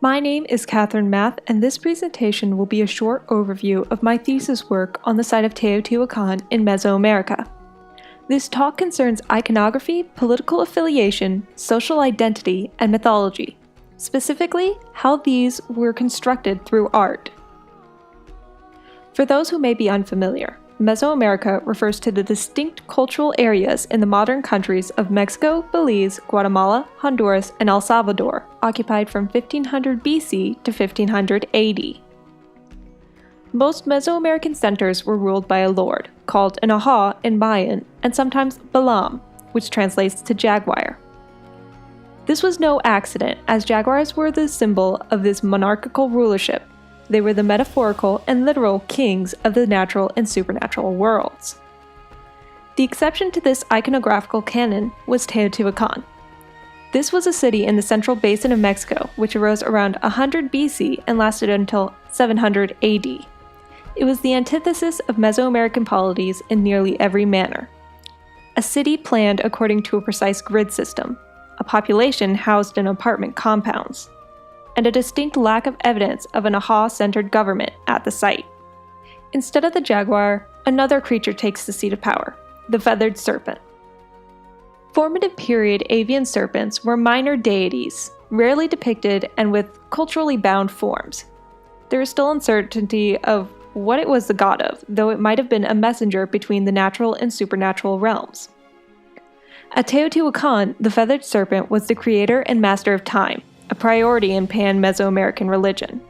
My name is Catherine Math, and this presentation will be a short overview of my thesis work on the site of Teotihuacan in Mesoamerica. This talk concerns iconography, political affiliation, social identity, and mythology, specifically how these were constructed through art. For those who may be unfamiliar, Mesoamerica refers to the distinct cultural areas in the modern countries of Mexico, Belize, Guatemala, Honduras, and El Salvador, occupied from 1500 BC to 1500 AD. Most Mesoamerican centers were ruled by a lord, called an ajaw in Mayan, and sometimes Balam, which translates to jaguar. This was no accident, as jaguars were the symbol of this monarchical rulership. They were the metaphorical and literal kings of the natural and supernatural worlds. The exception to this iconographical canon was Teotihuacan. This was a city in the central basin of Mexico, which arose around 100 BC and lasted until 700 AD. It was the antithesis of Mesoamerican polities in nearly every manner. A city planned according to a precise grid system, a population housed in apartment compounds, and a distinct lack of evidence of an ajaw-centered government at the site. Instead of the jaguar, another creature takes the seat of power, the feathered serpent. Formative period Avian-Serpents were minor deities, rarely depicted and with culturally bound forms. There is still uncertainty of what it was the god of, though it might have been a messenger between the natural and supernatural realms. At Teotihuacan, the feathered serpent was the creator and master of time, a priority in pan-Mesoamerican religion.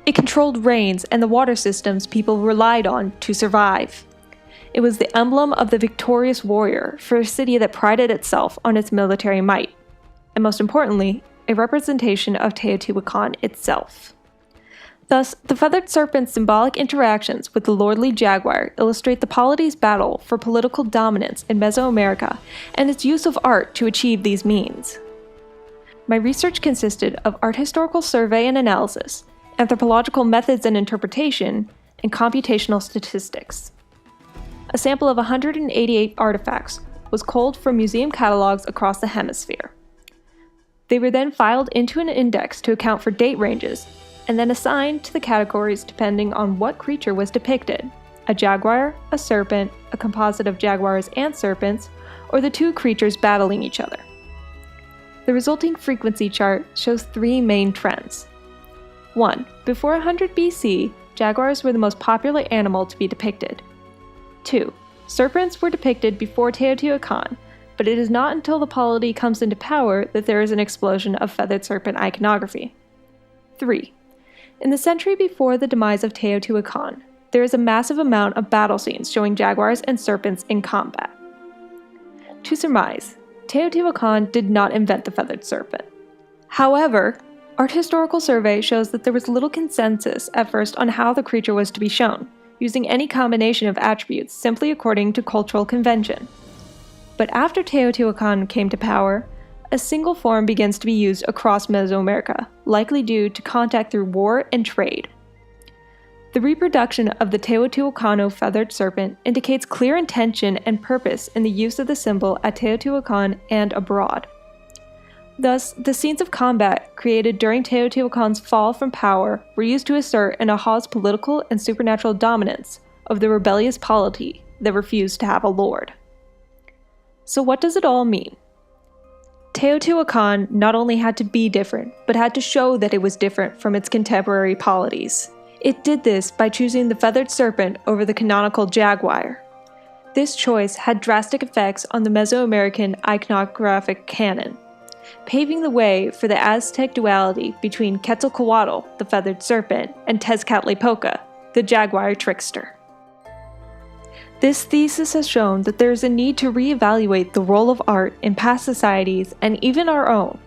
It controlled rains and the water systems people relied on to survive. It was the emblem of the victorious warrior for a city that prided itself on its military might, and most importantly, a representation of Teotihuacan itself. Thus, the feathered serpent's symbolic interactions with the lordly jaguar illustrate the polities' battle for political dominance in Mesoamerica and its use of art to achieve these means. My research consisted of art historical survey and analysis, anthropological methods and interpretation, and computational statistics. A sample of 188 artifacts was culled from museum catalogs across the hemisphere. They were then filed into an index to account for date ranges, and then assigned to the categories depending on what creature was depicted: a jaguar, a serpent, a composite of jaguars and serpents, or the two creatures battling each other. The resulting frequency chart shows three main trends. 1. Before 100 BC, jaguars were the most popular animal to be depicted. 2. Serpents were depicted before Teotihuacan, but it is not until the polity comes into power that there is an explosion of feathered serpent iconography. 3. In the century before the demise of Teotihuacan, there is a massive amount of battle scenes showing jaguars and serpents in combat. To surmise, Teotihuacan did not invent the feathered serpent. However, art historical survey shows that there was little consensus at first on how the creature was to be shown, using any combination of attributes simply according to cultural convention. But after Teotihuacan came to power, a single form begins to be used across Mesoamerica, likely due to contact through war and trade. The reproduction of the Teotihuacano feathered serpent indicates clear intention and purpose in the use of the symbol at Teotihuacan and abroad. Thus, the scenes of combat created during Teotihuacan's fall from power were used to assert an ajaw's political and supernatural dominance of the rebellious polity that refused to have a lord. So what does it all mean? Teotihuacan not only had to be different, but had to show that it was different from its contemporary polities. It did this by choosing the feathered serpent over the canonical jaguar. This choice had drastic effects on the Mesoamerican iconographic canon, paving the way for the Aztec duality between Quetzalcoatl, the feathered serpent, and Tezcatlipoca, the jaguar trickster. This thesis has shown that there is a need to reevaluate the role of art in past societies and even our own.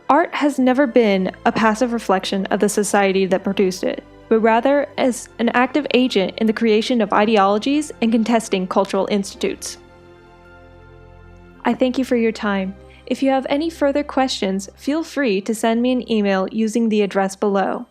Art has never been a passive reflection of the society that produced it, but rather as an active agent in the creation of ideologies and contesting cultural institutes. I thank you for your time. If you have any further questions, feel free to send me an email using the address below.